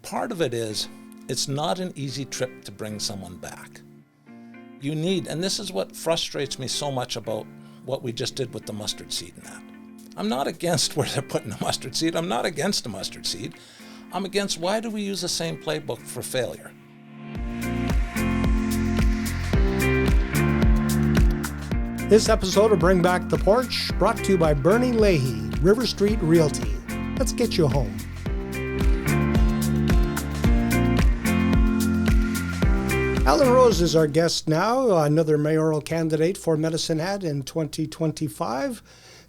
part of it is, it's not an easy trip to bring someone back. You need, and this is what frustrates me so much about what we just did with the mustard seed and that. I'm not against where they're putting the mustard seed. I'm not against the mustard seed. I'm against why do we use the same playbook for failure? This episode of Bring Back the Porch, brought to you by Bernie Leahy, River Street Realty. Let's get you home. Alan Rose is our guest now, another mayoral candidate for Medicine Hat in 2025.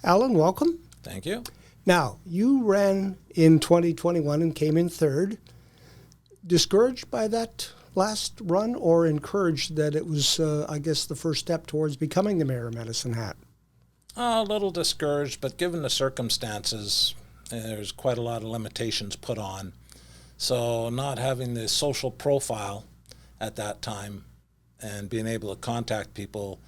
Alan, welcome. Thank you. Now, you ran in 2021 and came in third. Discouraged by that last run, or encouraged that it was, I guess, the first step towards becoming the mayor of Medicine Hat? A little discouraged, but given the circumstances, there's quite a lot of limitations put on. So not having the social profile at that time and being able to contact people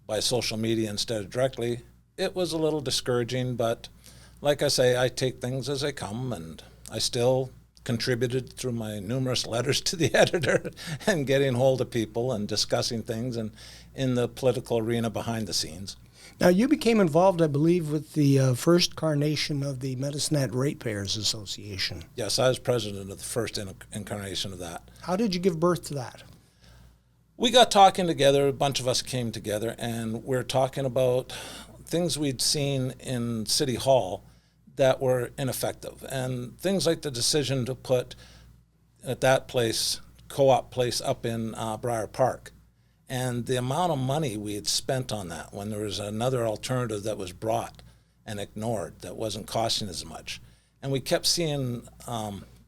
by social media instead of directly, it was a little discouraging. But like I say, I take things as they come, and I still contributed through my numerous letters to the editor and getting hold of people and discussing things and in the political arena behind the scenes. Now, you became involved, I believe, with the first carnation of the Medicine Hat Ratepayers Association. Yes, I was president of the first incarnation of that. How did you give birth to that? We got talking together, a bunch of us came together, and we're talking about things we'd seen in City Hall that were ineffective, and things like the decision to put at that place, co-op place up in Briar Park, and the amount of money we had spent on that when there was another alternative that was brought and ignored that wasn't costing as much. And we kept seeing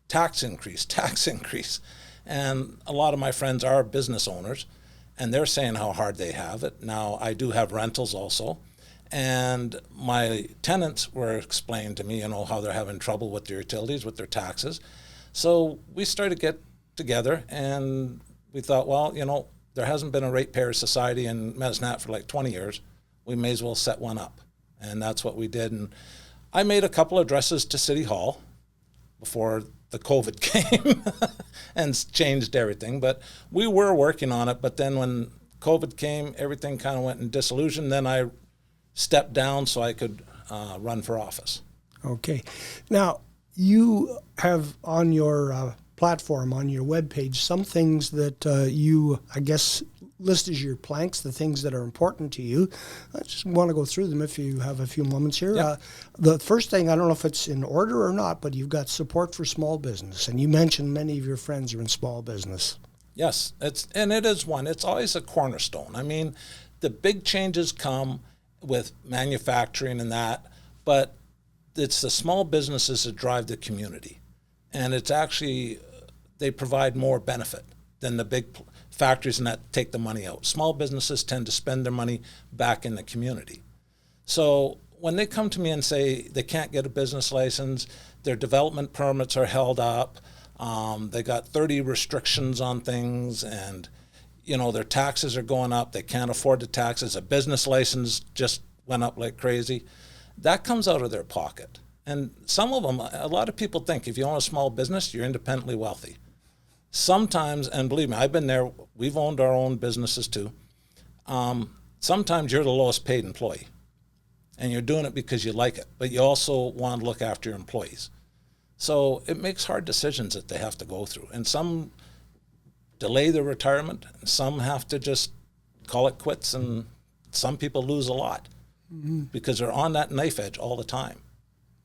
tax increase, and a lot of my friends are business owners, and they're saying how hard they have it. Now, I do have rentals also, and my tenants were explaining to me, how they're having trouble with their utilities, with their taxes. So we started to get together, and we thought, well, there hasn't been a ratepayer society in Medicine Hat for like 20 years. We may as well set one up. And that's what we did. And I made a couple of addresses to City Hall before the COVID came and changed everything. But we were working on it. But then when COVID came, everything kind of went in dissolution. Then I stepped down so I could run for office. Okay. Now, you have on your platform, on your webpage, some things that you, I guess, list as your planks, the things that are important to you. I just want to go through them if you have a few moments here. Yep. The first thing, I don't know if it's in order or not, but you've got support for small business, and you mentioned many of your friends are in small business. Yes, it is one. It's always a cornerstone. I mean, the big changes come with manufacturing and that, but it's the small businesses that drive the community. And it's actually, they provide more benefit than the big factories and that take the money out. Small businesses tend to spend their money back in the community. So when they come to me and say they can't get a business license, their development permits are held up, they got 30 restrictions on things, and their taxes are going up, they can't afford the taxes, a business license just went up like crazy. That comes out of their pocket. And some of them, a lot of people think if you own a small business, you're independently wealthy. Sometimes, and believe me, I've been there, we've owned our own businesses too. Sometimes you're the lowest paid employee, and you're doing it because you like it, but you also want to look after your employees. So it makes hard decisions that they have to go through. And some delay their retirement, and some have to just call it quits, and some people lose a lot because they're on that knife edge all the time.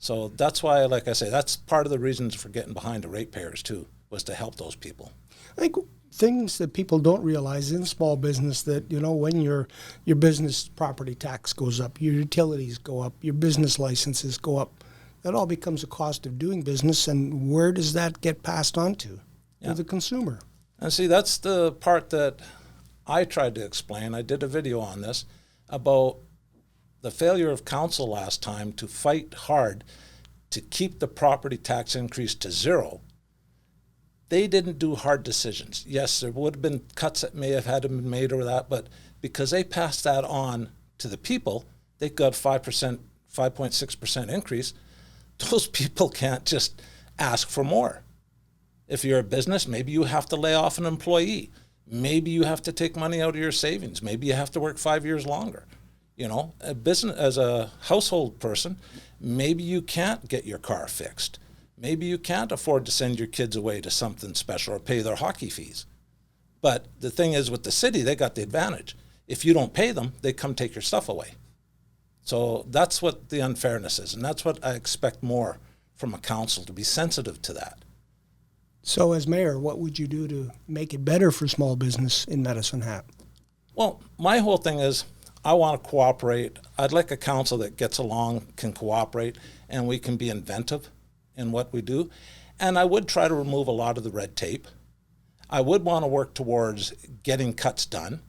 So that's why, like I say, that's part of the reasons for getting behind the ratepayers too, was to help those people. I think things that people don't realize in small business that, when your business property tax goes up, your utilities go up, your business licenses go up, that all becomes a cost of doing business. And where does that get passed on to? Yeah. To the consumer. And see, that's the part that I tried to explain. I did a video on this about the failure of council last time to fight hard to keep the property tax increase to zero. They didn't do hard decisions. Yes, there would have been cuts that may have had to be made or that, but because they passed that on to the people, they got 5.6% increase. Those people can't just ask for more. If you're a business, maybe you have to lay off an employee. Maybe you have to take money out of your savings. Maybe you have to work 5 years longer. You know, a business, as a household person, maybe you can't get your car fixed. Maybe you can't afford to send your kids away to something special or pay their hockey fees. But the thing is, with the city, they got the advantage. If you don't pay them, they come take your stuff away. So that's what the unfairness is, and that's what I expect more from a council, to be sensitive to that. So as mayor, what would you do to make it better for small business in Medicine Hat? Well, my whole thing is I want to cooperate. I'd like a council that gets along, can cooperate, and we can be inventive in what we do. And I would try to remove a lot of the red tape. I would want to work towards getting cuts done.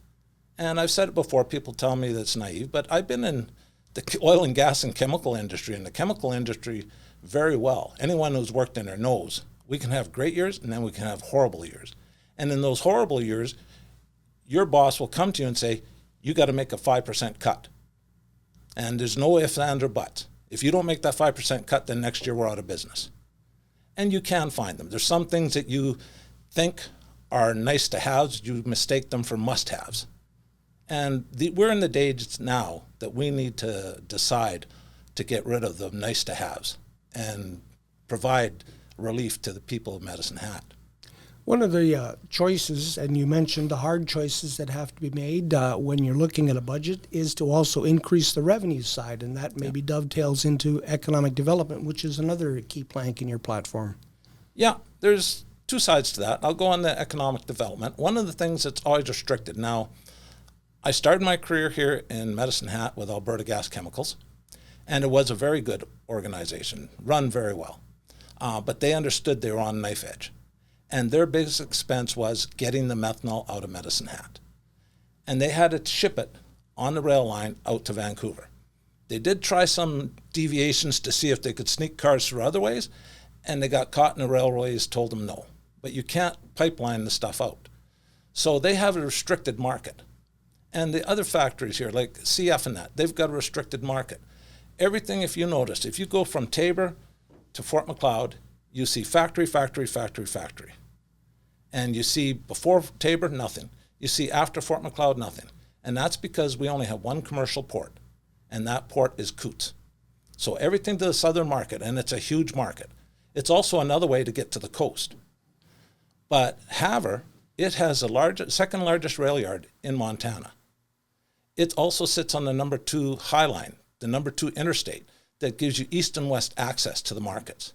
And I've said it before, people tell me that's naive, but I've been in the oil and gas and chemical industry, and the chemical industry very well. Anyone who's worked in there knows we can have great years and then we can have horrible years. And in those horrible years, your boss will come to you and say, you got to make a 5% cut. And there's no ifs, ands, or buts. If you don't make that 5% cut, then next year we're out of business. And you can find them. There's some things that you think are nice to haves, you mistake them for must-haves. And we're in the days now that we need to decide to get rid of the nice to haves and provide relief to the people of Medicine Hat. One of the choices, and you mentioned the hard choices that have to be made when you're looking at a budget, is to also increase the revenue side, and that maybe dovetails into economic development, which is another key plank in your platform. Yeah, there's two sides to that. I'll go on the economic development. One of the things that's always restricted now, I started my career here in Medicine Hat with Alberta Gas Chemicals, and it was a very good organization, run very well. But they understood they were on knife edge. And their biggest expense was getting the methanol out of Medicine Hat. And they had to ship it on the rail line out to Vancouver. They did try some deviations to see if they could sneak cars through other ways, and they got caught, and the railways told them no. But you can't pipeline the stuff out. So they have a restricted market. And the other factories here, like CF and that, they've got a restricted market. Everything, if you notice, if you go from Tabor to Fort Macleod, you see factory, factory, factory, factory. And you see before Tabor, nothing. You see after Fort Macleod, nothing. And that's because we only have one commercial port, and that port is Coots. So everything to the southern market, and it's a huge market. It's also another way to get to the coast. But Havre, it has the second largest rail yard in Montana. It also sits on the number 2 High Line, the number 2 interstate, that gives you east and west access to the markets.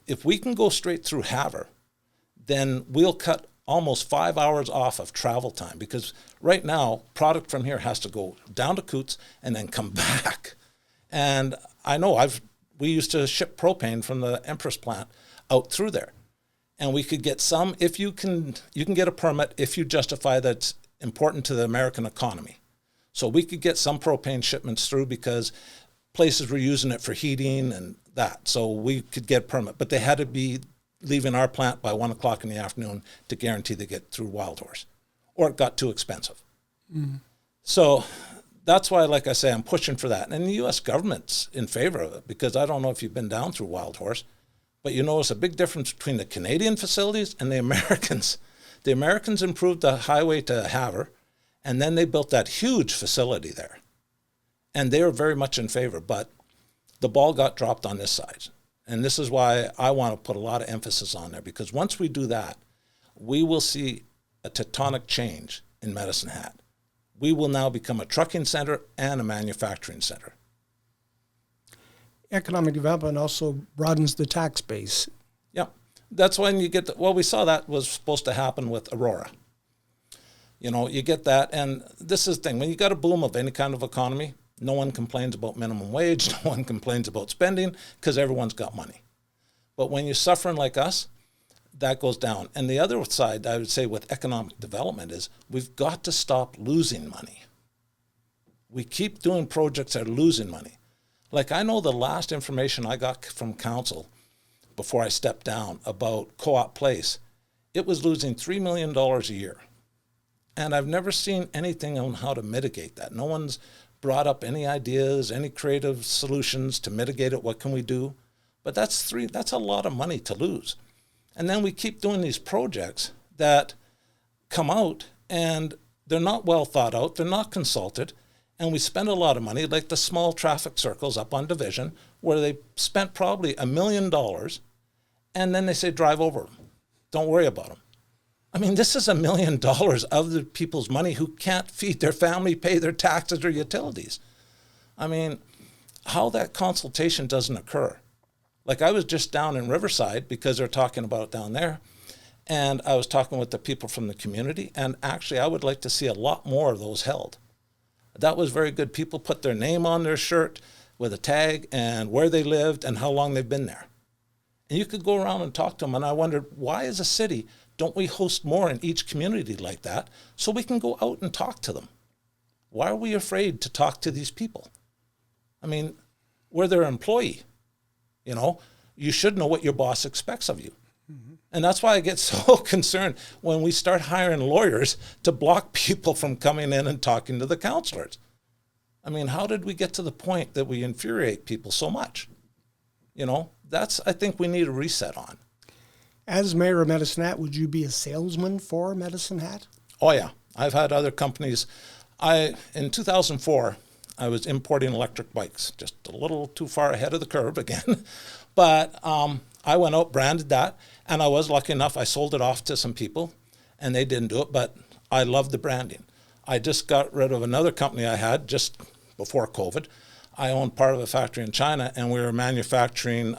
If we can go straight through Havre, then we'll cut almost 5 hours off of travel time, because right now, product from here has to go down to Coots and then come back. And I know we used to ship propane from the Empress plant out through there. And we could get some, if you can get a permit if you justify that's important to the American economy. So we could get some propane shipments through because places were using it for heating and that. So we could get a permit, but they had to be leaving our plant by 1 o'clock in the afternoon to guarantee they get through Wild Horse, or it got too expensive. Mm. So that's why, like I say, I'm pushing for that. And the U.S. government's in favor of it, because I don't know if you've been down through Wild Horse, but you notice a big difference between the Canadian facilities and the Americans. The Americans improved the highway to Havre, and then they built that huge facility there. And they were very much in favor, but the ball got dropped on this side. And this is why I want to put a lot of emphasis on there, because once we do that, we will see a tectonic change in Medicine Hat. We will now become a trucking center and a manufacturing center. Economic development also broadens the tax base. Yeah, that's when you get, we saw that was supposed to happen with Aurora. You know, you get that, and this is the thing, when you got a boom of any kind of economy, no one complains about minimum wage, no one complains about spending, because everyone's got money. But when you're suffering like us, that goes down. And the other side, I would say, with economic development is we've got to stop losing money. We keep doing projects that are losing money. Like, I know the last information I got from council before I stepped down about Co-op Place, it was losing $3 million a year. And I've never seen anything on how to mitigate that. No one's brought up any ideas, any creative solutions to mitigate it. What can we do? But that's a lot of money to lose. And then we keep doing these projects that come out and they're not well thought out, they're not consulted, and we spend a lot of money, like the small traffic circles up on Division, where they spent probably $1 million, and then they say drive over them. Don't worry about them. I mean, this is $1 million of the people's money who can't feed their family, pay their taxes or utilities. I mean, how that consultation doesn't occur. Like, I was just down in Riverside because they're talking about it down there, and I was talking with the people from the community, and actually I would like to see a lot more of those held. That was very good. People put their name on their shirt with a tag and where they lived and how long they've been there. And you could go around and talk to them, and I wondered, why as a city don't we host more in each community like that so we can go out and talk to them? Why are we afraid to talk to these people? I mean, we're their employee. You know, you should know what your boss expects of you. Mm-hmm. And that's why I get so concerned when we start hiring lawyers to block people from coming in and talking to the counselors. I mean, how did we get to the point that we infuriate people so much? You know, that's, I think we need a reset on. As mayor of Medicine Hat, would you be a salesman for Medicine Hat? Oh, yeah. I've had other companies. In 2004, I was importing electric bikes, just a little too far ahead of the curve again. But I went out, branded that, and I was lucky enough, I sold it off to some people, and they didn't do it, but I loved the branding. I just got rid of another company I had just before COVID. I owned part of a factory in China, and we were manufacturing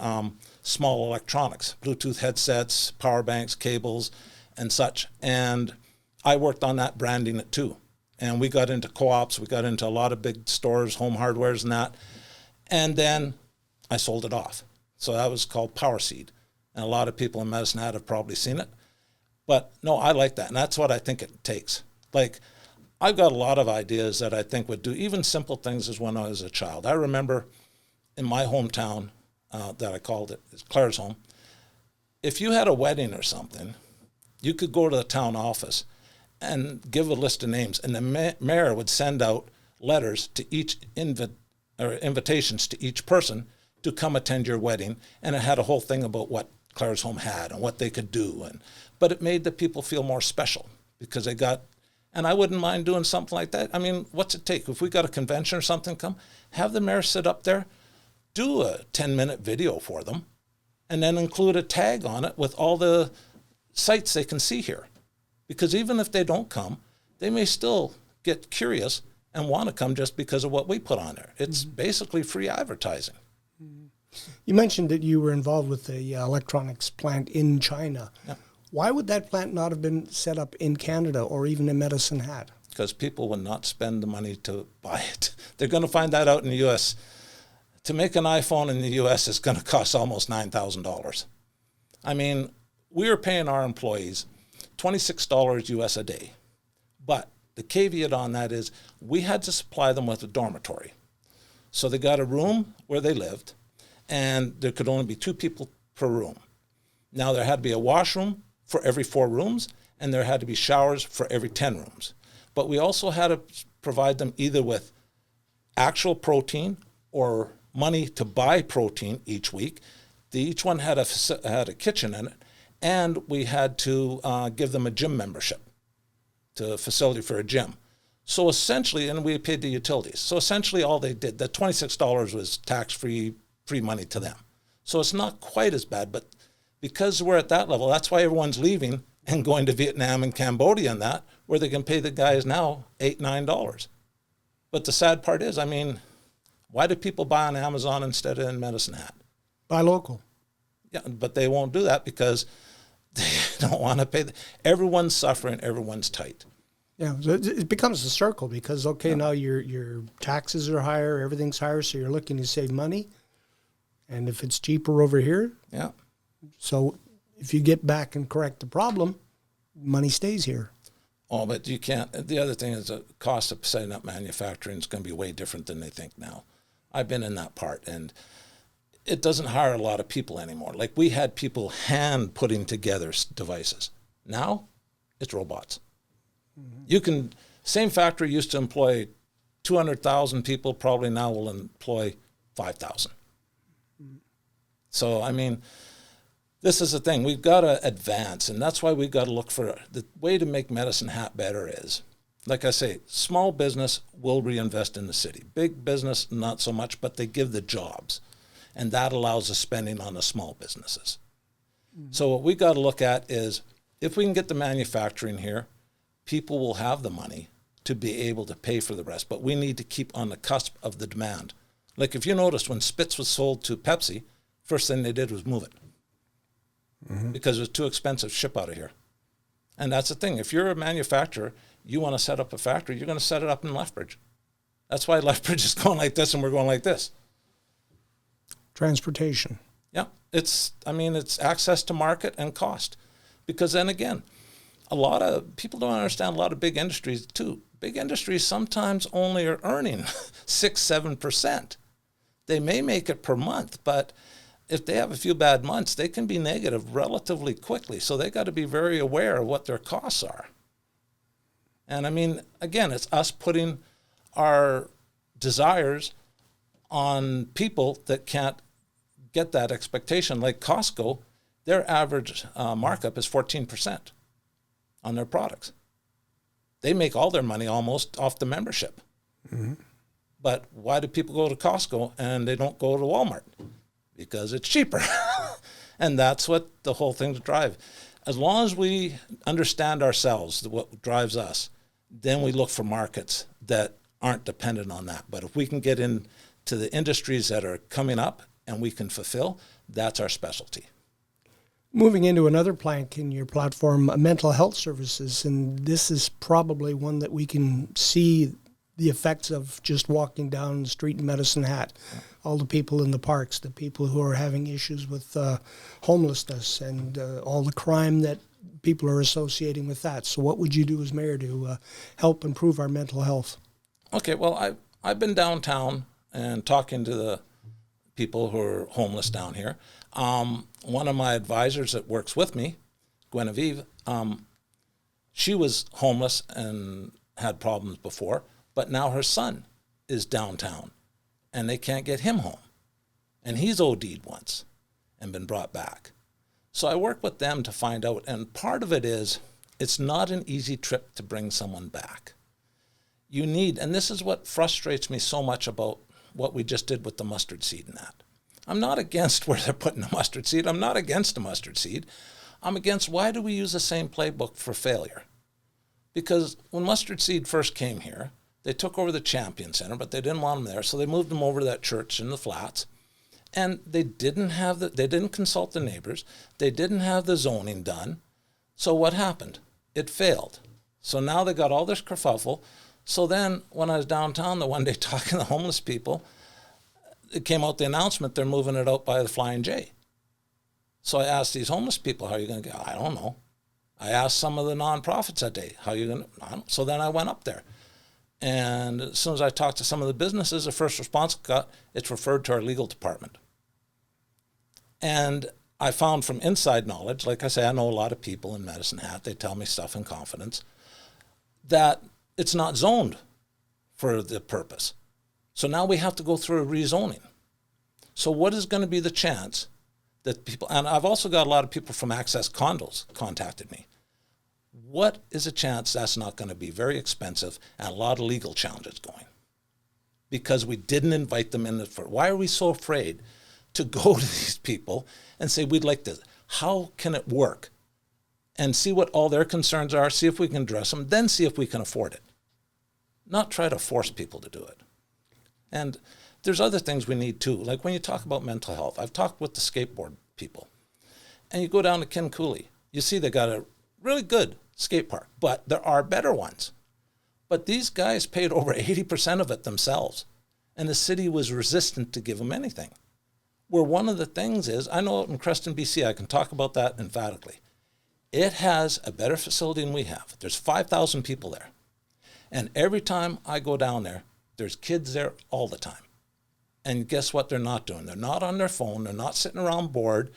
small electronics, Bluetooth headsets, power banks, cables, and such. And I worked on that, branding it too. And we got into co-ops, we got into a lot of big stores, home hardwares and that. And then I sold it off. So that was called Power Seed. And a lot of people in Medicine Hat have probably seen it. But no, I like that. And that's what I think it takes. Like, I've got a lot of ideas that I think would do even simple things as when I was a child. I remember in my hometown, that I called it, it's Claire's home. If you had a wedding or something, you could go to the town office and give a list of names, and the mayor would send out letters to each invitations to each person to come attend your wedding, and it had a whole thing about what Claire's home had and what they could do, but it made the people feel more special because they got. And I wouldn't mind doing something like that. I mean, what's it take? If we got a convention or something come, have the mayor sit up there, do a 10-minute video for them, and then include a tag on it with all the sites they can see here. Because even if they don't come, they may still get curious and want to come just because of what we put on there. It's basically free advertising. You mentioned that you were involved with the electronics plant in China. Yeah. Why would that plant not have been set up in Canada or even in Medicine Hat? Because people would not spend the money to buy it. They're going to find that out in the U.S. To make an iPhone in the U.S. is going to cost almost $9,000. I mean, we are paying our employees $26 US a day. But the caveat on that is we had to supply them with a dormitory. So they got a room where they lived, and there could only be 2 people per room. Now there had to be a washroom for every 4 rooms, and there had to be showers for every 10 rooms. But we also had to provide them either with actual protein or money to buy protein each week. Each one had a kitchen in it, and we had to give them a gym membership to a facility for a gym. So essentially, and we paid the utilities. So essentially all they did, that $26 was tax-free, free money to them. So it's not quite as bad, but because we're at that level, that's why everyone's leaving and going to Vietnam and Cambodia and that, where they can pay the guys now $8, $9. But the sad part is, I mean, why do people buy on Amazon instead of in Medicine Hat? Buy local. Yeah, but they won't do that because they don't want to pay. Everyone's suffering, everyone's tight. Yeah, so it becomes a circle because, okay, now your taxes are higher, everything's higher, so you're looking to save money. And if it's cheaper over here, yeah. So if you get back and correct the problem, money stays here. Oh, but you can't. The other thing is the cost of setting up manufacturing is going to be way different than they think now. I've been in that part, and it doesn't hire a lot of people anymore. Like, we had people hand putting together devices. Now, it's robots. Mm-hmm. You can, same factory used to employ 200,000 people, probably now will employ 5,000. Mm-hmm. So, I mean, This is the thing. We've got to advance, and that's why we've got to look for the way to make Medicine Hat better is, like I say, small business will reinvest in the city. Big business, not so much, but they give the jobs, and that allows the spending on the small businesses. Mm-hmm. So what we got to look at is if we can get the manufacturing here, people will have the money to be able to pay for the rest, but we need to keep on the cusp of the demand. Like if you noticed when Spitz was sold to Pepsi, first thing they did was move it. Mm-hmm. Because it was too expensive to ship out of here. And that's the thing. If you're a manufacturer, you want to set up a factory, you're going to set it up in Lethbridge. That's why Lethbridge is going like this and we're going like this. Transportation. Yeah. It's access to market and cost. Because then again, a lot of people don't understand a lot of big industries too. Big industries sometimes only are earning 6-7%. They may make it per month, but if they have a few bad months, they can be negative relatively quickly. So they got to be very aware of what their costs are. And again, it's us putting our desires on people that can't get that expectation. Like Costco, their average markup is 14% on their products. They make all their money almost off the membership. Mm-hmm. But why do people go to Costco and they don't go to Walmart? Because it's cheaper. And that's what the whole thing drives. As long as we understand ourselves, what drives us, then we look for markets that aren't dependent on that. But if we can get into the industries that are coming up and we can fulfill, that's our specialty. Moving into another plank in your platform, mental health services, and this is probably one that we can see the effects of just walking down the street in Medicine Hat. All the people in the parks, the people who are having issues with homelessness and all the crime that people are associating with that. So what would you do as mayor to help improve our mental health? Okay, well, I've been downtown and talking to the people who are homeless down here. One of my advisors that works with me, Guinevere, she was homeless and had problems before, but now her son is downtown and they can't get him home. And he's OD'd once and been brought back. So I work with them to find out, and part of it is it's not an easy trip to bring someone back. You need, and this is what frustrates me so much about what we just did with the mustard seed and that. I'm not against where they're putting the mustard seed. I'm not against the mustard seed. I'm against why do we use the same playbook for failure? Because when mustard seed first came here, they took over the Champion Center, but they didn't want them there, so they moved them over to that church in the flats. And they didn't consult the neighbors. They didn't have the zoning done. So what happened? It failed. So now they got all this kerfuffle. So then when I was downtown the one day talking to the homeless people, it came out the announcement they're moving it out by the Flying J. So I asked these homeless people, how are you going to go? I don't know. I asked some of the nonprofits that day, how are you going to? So then I went up there. And as soon as I talked to some of the businesses, the first response I got, it's referred to our legal department. And I found from inside knowledge, like I say, I know a lot of people in Medicine Hat, they tell me stuff in confidence, that it's not zoned for the purpose. So now we have to go through a rezoning. So what is going to be the chance that people, and I've also got a lot of people from Access Condos contacted me. What is a chance that's not going to be very expensive and a lot of legal challenges going? Because we didn't invite them in. Why are we so afraid to go to these people and say, we'd like this? How can it work? And see what all their concerns are, see if we can address them, then see if we can afford it. Not try to force people to do it. And there's other things we need too. Like when you talk about mental health, I've talked with the skateboard people. And you go down to Kincooley, you see they got a really good skate park, but there are better ones. But these guys paid over 80% of it themselves. And the city was resistant to give them anything. Where one of the things is, I know in Creston, BC, I can talk about that emphatically. It has a better facility than we have. There's 5,000 people there. And every time I go down there, there's kids there all the time. And guess what they're not doing? They're not on their phone. They're not sitting around bored.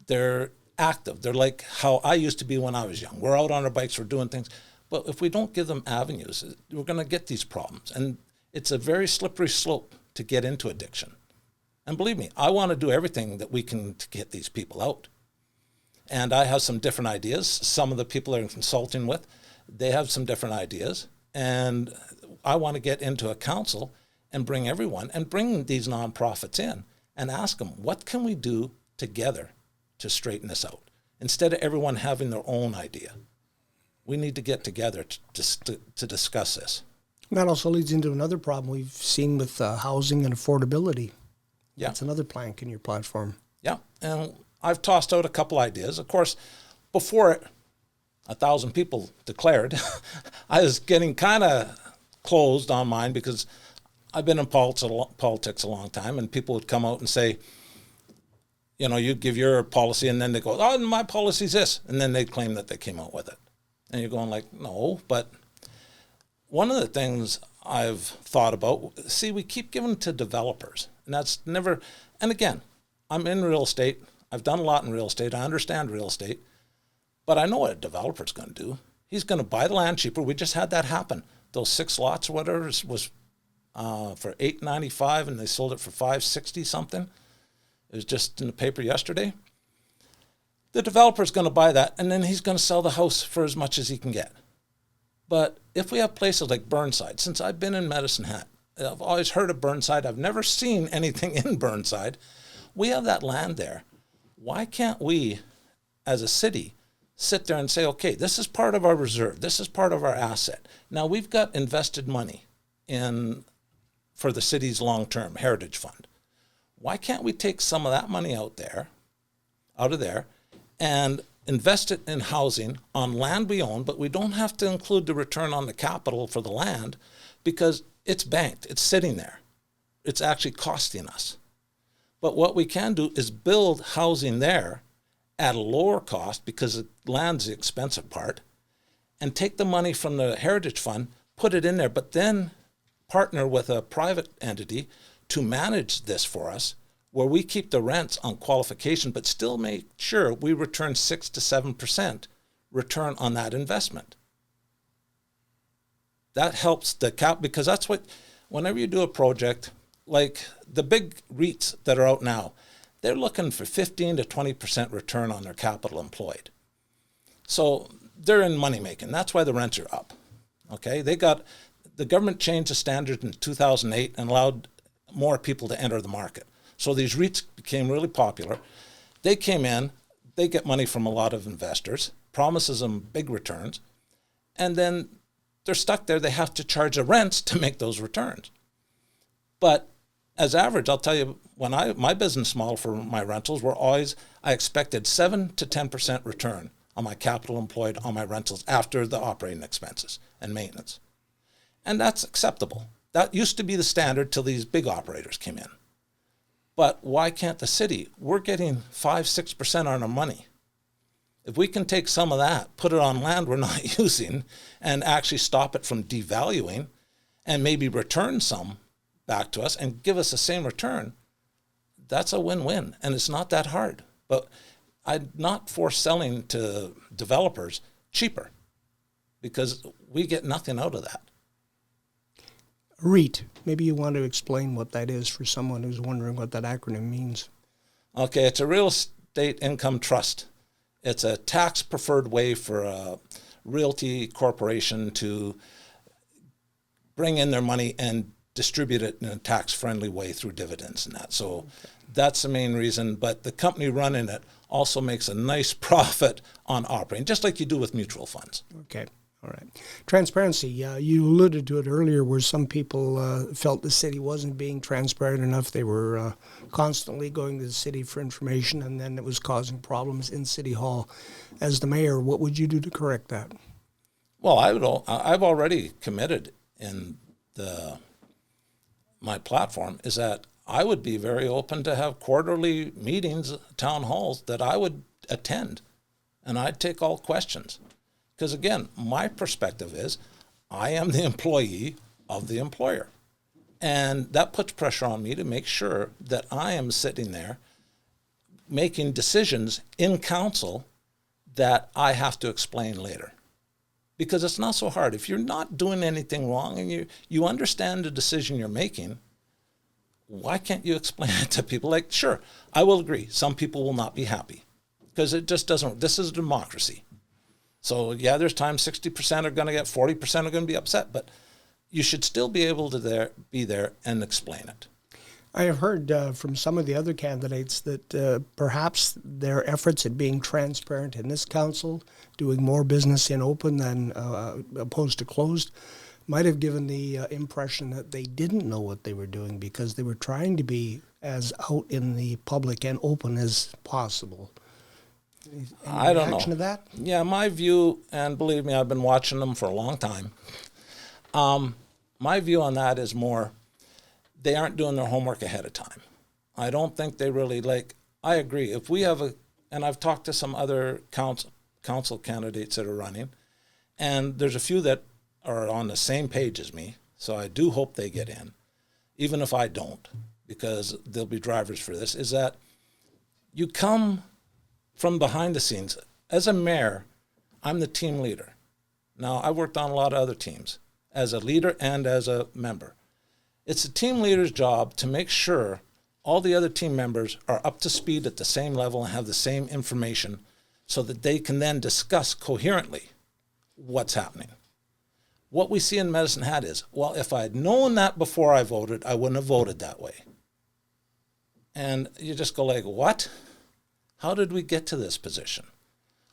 They're active. They're like how I used to be when I was young. We're out on our bikes. We're doing things. But if we don't give them avenues, we're going to get these problems. And it's a very slippery slope to get into addiction. And believe me, I want to do everything that we can to get these people out. And I have some different ideas. Some of the people I'm consulting with, they have some different ideas. And I want to get into a council and bring everyone and bring these nonprofits in and ask them, what can we do together to straighten this out? Instead of everyone having their own idea, we need to get together to discuss this. And that also leads into another problem we've seen with housing and affordability. Yeah. That's another plank in your platform. Yeah, and I've tossed out a couple ideas. Of course, before it, 1,000 people declared. I was getting kind of closed on mine because I've been in politics a long time, and people would come out and say, you'd give your policy, and then they go, oh, my policy's this, and then they'd claim that they came out with it. And you're going like, no, but one of the things I've thought about, we keep giving to developers, and that's never, and again, I'm in real estate. I've done a lot in real estate. I understand real estate, but I know what a developer's going to do. He's going to buy the land cheaper. We just had that happen. Those 6 lots or whatever was for $895, and they sold it for $560 something. It was just in the paper yesterday. The developer's going to buy that, and then he's going to sell the house for as much as he can get. But if we have places like Burnside, since I've been in Medicine Hat, I've always heard of Burnside. I've never seen anything in Burnside. We have that land there. Why can't we, as a city, sit there and say, okay, this is part of our reserve. This is part of our asset. Now we've got invested money for the city's long-term heritage fund. Why can't we take some of that money out of there, and invest it in housing on land we own, but we don't have to include the return on the capital for the land because it's banked, it's sitting there. It's actually costing us. But what we can do is build housing there at a lower cost because the land's the expensive part, and take the money from the Heritage Fund, put it in there, but then partner with a private entity to manage this for us, where we keep the rents on qualification, but still make sure we return 6 to 7% return on that investment. That helps the cap, because that's what, whenever you do a project, like the big REITs that are out now, they're looking for 15 to 20% return on their capital employed. So they're in money making. That's why the rents are up. Okay, the government changed the standard in 2008 and allowed more people to enter the market. So these REITs became really popular. They came in, they get money from a lot of investors, promises them big returns, and then they're stuck there. They have to charge the rents to make those returns. But as average, I'll tell you, when my business model for my rentals were always, I expected 7 to 10% return on my capital employed on my rentals after the operating expenses and maintenance. And that's acceptable. That used to be the standard till these big operators came in. But why can't the city? We're getting 5-6% on our money. If we can take some of that, put it on land we're not using, and actually stop it from devaluing, and maybe return some back to us and give us the same return, that's a win-win, and it's not that hard. But I'm not for selling to developers cheaper, because we get nothing out of that. REIT, maybe you want to explain what that is for someone who's wondering what that acronym means. Okay, it's a real estate income trust. It's a tax-preferred way for a realty corporation to bring in their money and distribute it in a tax-friendly way through dividends and that. So that's the main reason. But the company running it also makes a nice profit on operating, just like you do with mutual funds. Okay. All right. Transparency. You alluded to it earlier where some people felt the city wasn't being transparent enough. They were constantly going to the city for information, and then it was causing problems in City Hall. As the mayor, what would you do to correct that? Well, I've already committed in my platform is that I would be very open to have quarterly meetings, town halls that I would attend, and I'd take all questions. Because again, my perspective is I am the employee of the employer. And that puts pressure on me to make sure that I am sitting there making decisions in council that I have to explain later. Because it's not so hard. If you're not doing anything wrong and you understand the decision you're making, why can't you explain it to people? Like, sure, I will agree, some people will not be happy. because it just doesn't. This is a democracy. So yeah, there's times 60% are going to get, 40% are going to be upset, but you should still be able to be there and explain it. I have heard from some of the other candidates that perhaps their efforts at being transparent in this council, doing more business in open than opposed to closed, might have given the impression that they didn't know what they were doing because they were trying to be as out in the public and open as possible. Any I don't reaction know. to that? Yeah, my view, and believe me, I've been watching them for a long time. My view on that is more, they aren't doing their homework ahead of time. I don't think they really I agree. If we have and I've talked to some other council candidates that are running, and there's a few that are on the same page as me, so I do hope they get in, even if I don't, because they'll be drivers for this, is that you come from behind the scenes. As a mayor, I'm the team leader. Now, I worked on a lot of other teams as a leader and as a member. It's the team leader's job to make sure all the other team members are up to speed at the same level and have the same information so that they can then discuss coherently what's happening. What we see in Medicine Hat is, well, if I had known that before I voted, I wouldn't have voted that way. And you just go like, what? How did we get to this position?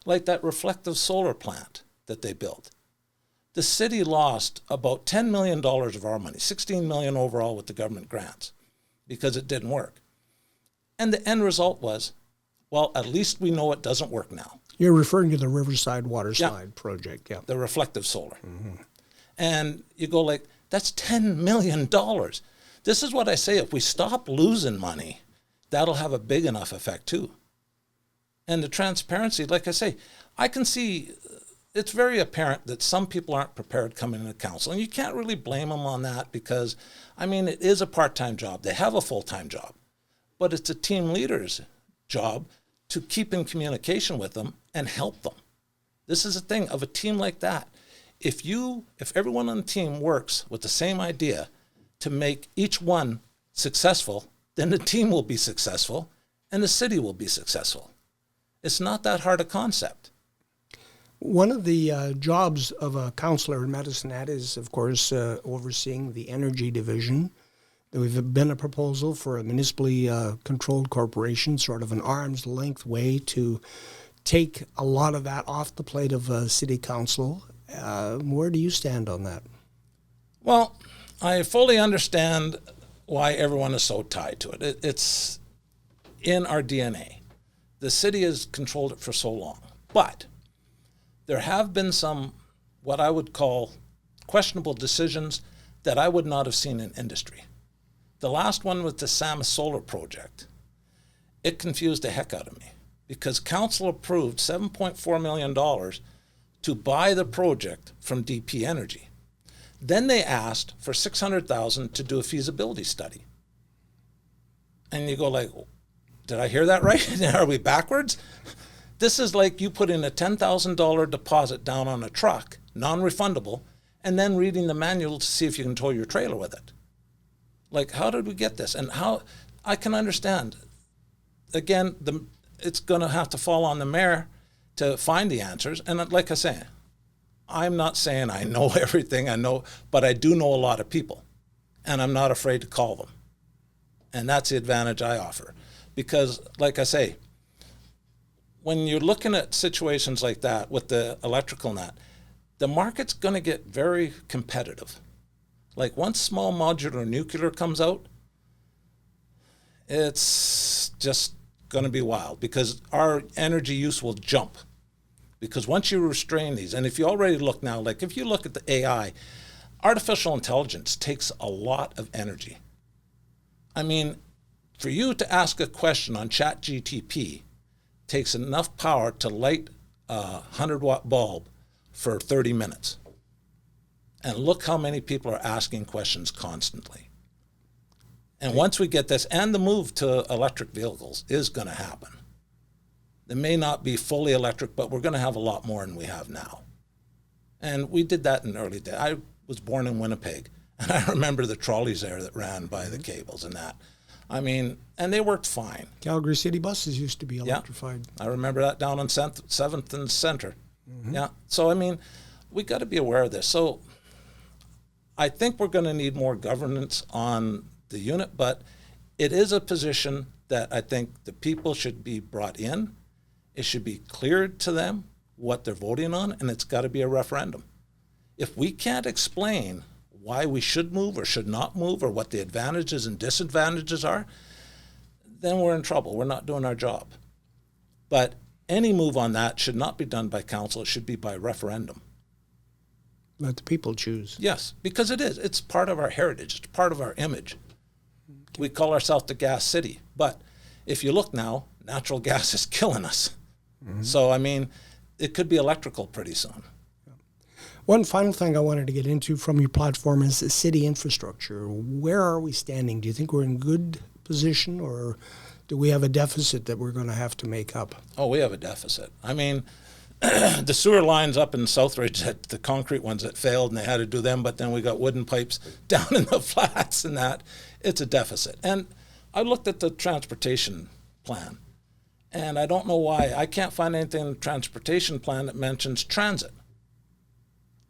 Like that reflective solar plant that they built. The city lost about $10 million of our money, $16 million overall with the government grants, because it didn't work. And the end result was, well, at least we know it doesn't work now. You're referring to the Riverside Water Slide project, yeah. The reflective solar. Mm-hmm. And you go like, that's $10 million. This is what I say, if we stop losing money, that'll have a big enough effect too. And the transparency, like I say, I can see it's very apparent that some people aren't prepared coming into council. And you can't really blame them on that because, I mean, it is a part-time job. They have a full-time job. But it's a team leader's job to keep in communication with them and help them. This is a thing of a team like that. If everyone on the team works with the same idea to make each one successful, then the team will be successful and the city will be successful. It's not that hard a concept. One of the jobs of a councillor in Medicine Hat is, of course, overseeing the energy division. There's been a proposal for a municipally controlled corporation, sort of an arm's length way to take a lot of that off the plate of city council. Where do you stand on that? Well, I fully understand why everyone is so tied to it. It's in our DNA. The city has controlled it for so long. But there have been some, what I would call, questionable decisions that I would not have seen in industry. The last one was the Samus Solar Project. It confused the heck out of me because council approved $7.4 million to buy the project from DP Energy. Then they asked for $600,000 to do a feasibility study. And you go like, did I hear that right? Are we backwards? This is like you put in a $10,000 deposit down on a truck, non-refundable, and then reading the manual to see if you can tow your trailer with it. Like, how did we get this? And how, I can understand. Again, it's going to have to fall on the mayor to find the answers. And like I say, I'm not saying I know everything I know, but I do know a lot of people. And I'm not afraid to call them. And that's the advantage I offer. Because, like I say, when you're looking at situations like that with the electrical net, the market's going to get very competitive. Like once small modular nuclear comes out, it's just going to be wild because our energy use will jump. Because once you restrain these, and if you already look now, like if you look at the AI, artificial intelligence takes a lot of energy. I mean, for you to ask a question on ChatGPT takes enough power to light a 100-watt bulb for 30 minutes. And look how many people are asking questions constantly. And once we get this, and the move to electric vehicles is going to happen. They may not be fully electric, but we're going to have a lot more than we have now. And we did that in early days. I was born in Winnipeg, and I remember the trolleys there that ran by the cables and that. I mean, and they worked fine. Calgary City buses used to be electrified. I remember that down on 7th and Center. Yeah. So, I mean, we got to be aware of this. So I think we're going to need more governance on the unit, but it is a position that I think the people should be brought in. It should be clear to them what they're voting on, and it's got to be a referendum. If we can't explain why we should move or should not move or what the advantages and disadvantages are, then we're in trouble. We're not doing our job. But any move on that should not be done by council. It should be by referendum. Let the people choose. Yes, because it is. It's part of our heritage. It's part of our image. We call ourselves the gas city. But if you look now, natural gas is killing us. So, I mean, it could be electrical pretty soon. One final thing I wanted to get into from your platform is the city infrastructure. Where are we standing? Do you think we're in good position, or do we have a deficit that we're going to have to make up? Oh, we have a deficit. I mean, the sewer lines up in Southridge, the concrete ones that failed, and they had to do them, but then we got wooden pipes down in the flats and that. It's a deficit. And I looked at the transportation plan, and I don't know why. I can't find anything in the transportation plan that mentions transit.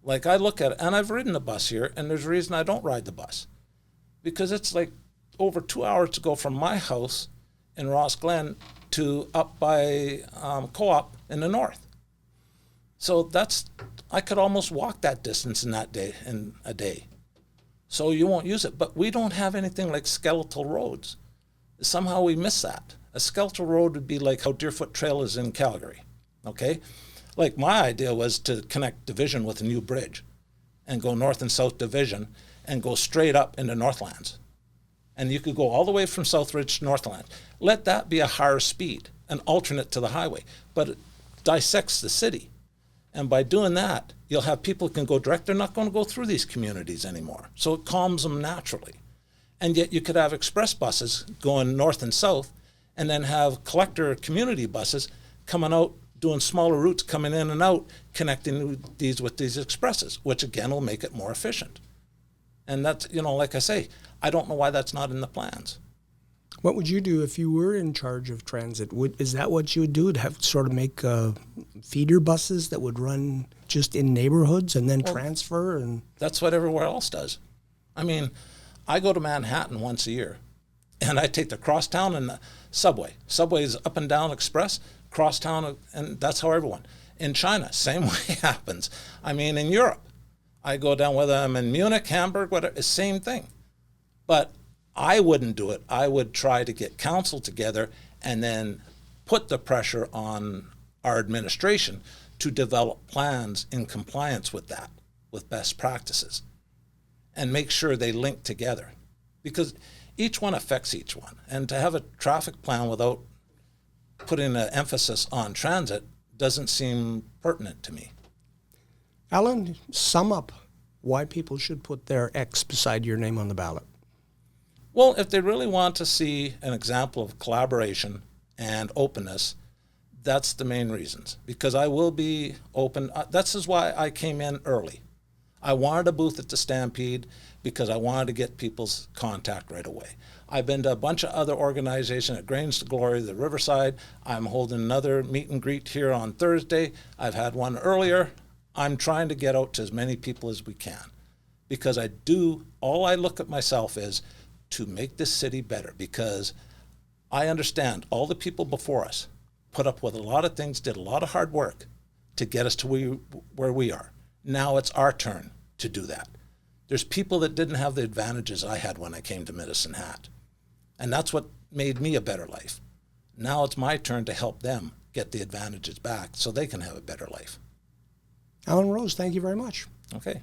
Like, I look at it, and I've ridden a bus here, and there's a reason I don't ride the bus. Because it's like over 2 hours to go from my house in Ross Glen to up by Co-op in the north. So I could almost walk that distance in a day. So you won't use it. But we don't have anything like skeletal roads. Somehow we miss that. A skeletal road would be like how Deerfoot Trail is in Calgary, okay? Like, my idea was to connect Division with a new bridge and go north and south Division and go straight up into Northlands. And you could go all the way from Southridge to Northlands. Let that be a higher speed, an alternate to the highway, but it dissects the city. And by doing that, you'll have people who can go direct. They're not going to go through these communities anymore. So it calms them naturally. And yet you could have express buses going north and south, and then have collector community buses coming out, doing smaller routes, coming in and out, connecting these with these expresses, which again will make it more efficient. And that's, like I say, I don't know why that's not in the plans. What would you do if you were in charge of transit? Is that what you would do? Would have sort of make feeder buses that would run just in neighborhoods and then transfer? And that's what everywhere else does. I mean, I go to Manhattan once a year, and I take the crosstown and the subway. Subway's up and down express, crosstown, and that's how everyone. In China, same way happens. I mean, in Europe, I go down, whether I'm in Munich, Hamburg, whatever, same thing. But I wouldn't do it. I would try to get council together and then put the pressure on our administration to develop plans in compliance with that, with best practices, and make sure they link together. Because each one affects each one. And to have a traffic plan without putting an emphasis on transit doesn't seem pertinent to me. Alan, sum up why people should put their X beside your name on the ballot. Well, if they really want to see an example of collaboration and openness, that's the main reasons. Because I will be open. This is why I came in early. I wanted a booth at the Stampede because I wanted to get people's contact right away. I've been to a bunch of other organizations at Grange to Glory, the Riverside. I'm holding another meet and greet here on Thursday. I've had one earlier. I'm trying to get out to as many people as we can because all I look at myself is to make this city better, because I understand all the people before us put up with a lot of things, did a lot of hard work to get us to where we are. Now it's our turn to do that. There's people that didn't have the advantages I had when I came to Medicine Hat. And that's what made me a better life. Now it's my turn to help them get the advantages back so they can have a better life. Alan Rose, thank you very much. Okay.